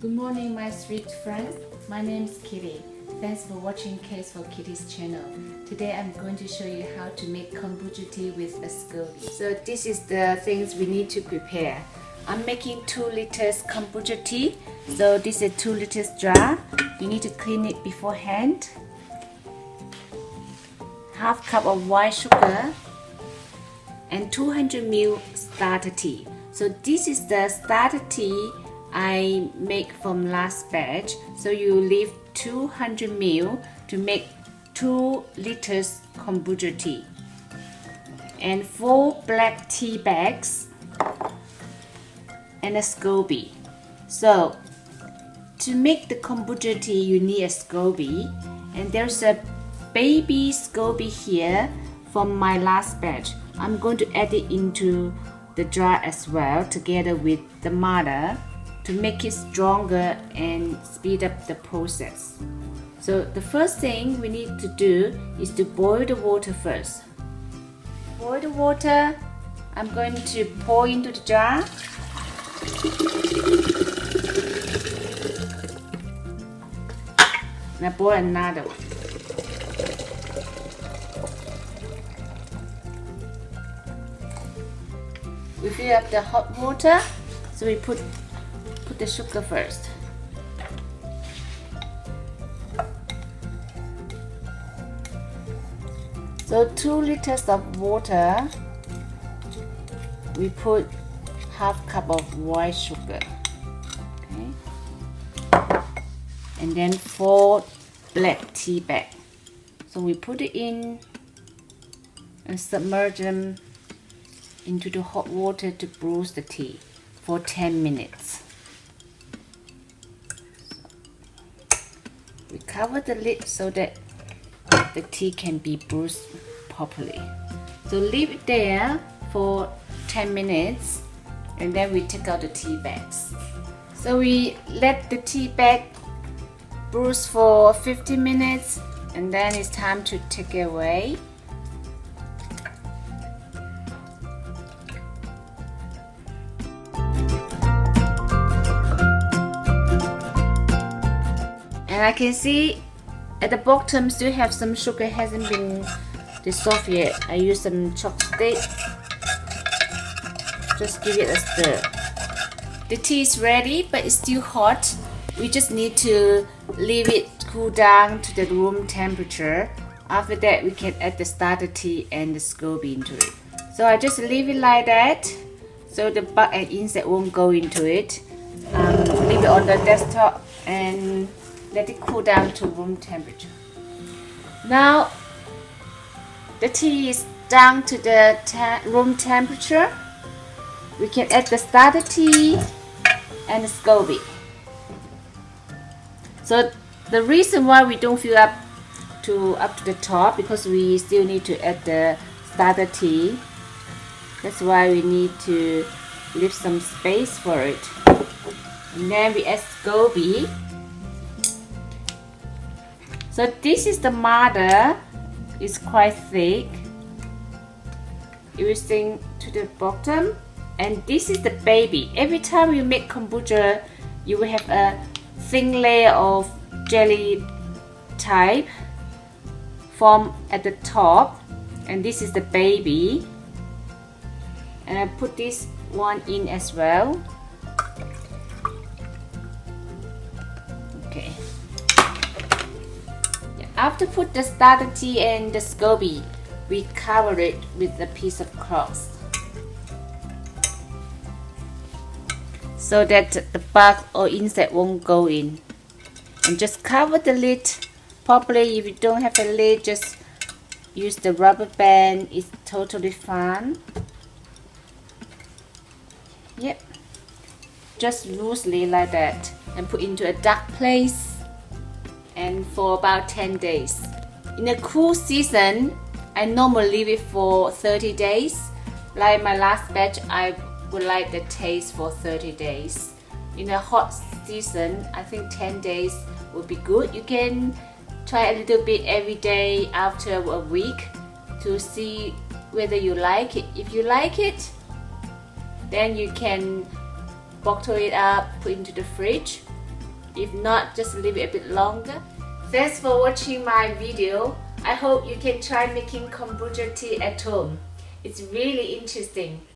Good morning, my sweet friends. My name is Kitty. Thanks for watching Case for Kitty's channel. Today I'm going to show you how to make kombucha tea with a SCOBY. So this is the things we need to prepare. I'm making 2 liters kombucha tea. So this is a 2 liters jar. You need to clean it beforehand. Half cup of white sugar and 200 ml starter tea. So this is the starter tea I make from last batch. So you leave 200 ml to make 2 liters kombucha tea and 4 black tea bags and a SCOBY. So to make the kombucha tea you need a SCOBY, and there's a baby SCOBY here from my last batch. I'm going to add it into the jar as well together with the mother to make it stronger and speed up the process. So the first thing we need to do is to boil the water first. Boil the water. I'm going to pour into the jar. Now pour another one. We fill up the hot water, so we put the sugar first. So 2 liters of water, we put half cup of white sugar, okay, and then 4 black tea bag. So we put it in and submerge them into the hot water to brew the tea for 10 minutes. We cover the lid so that the tea can be brewed properly. So leave it there for 10 minutes and then we take out the tea bags. So we let the tea bag brew for 15 minutes and then it's time to take it away. And I can see at the bottom still have some sugar, hasn't been dissolved yet. I use some chopstick. Just give it a stir. The tea is ready, but it's still hot. We just need to leave it cool down to the room temperature. After that, we can add the starter tea and the SCOBY into it. So I just leave it like that, so the bug and insect won't go into it. Leave it on the desktop and let it cool down to room temperature. Now the tea is down to the room temperature. We can add the starter tea and the SCOBY. So the reason why we don't fill up to the top, because we still need to add the starter tea. That's why we need to leave some space for it. And then we add SCOBY. So this is the mother. It's quite thick. Everything to the bottom. And this is the baby. Every time you make kombucha, you will have a thin layer of jelly type form at the top. And this is the baby. And I put this one in as well. Okay. After put the starter tea and the SCOBY, we cover it with a piece of cloth so that the bug or insect won't go in. And just cover the lid properly. If you don't have the lid, just use the rubber band. It's totally fine. Yep. Just loosely like that and put into a dark place. And for about 10 days. In a cool season, I normally leave it for 30 days. Like my last batch, I would like the taste for 30 days. In a hot season, I think 10 days would be good. You can try a little bit every day after a week to see whether you like it. If you like it, then you can bottle it up, put into the fridge. If not, just leave it a bit longer. Thanks for watching my video. I hope you can try making kombucha tea at home. It's really interesting.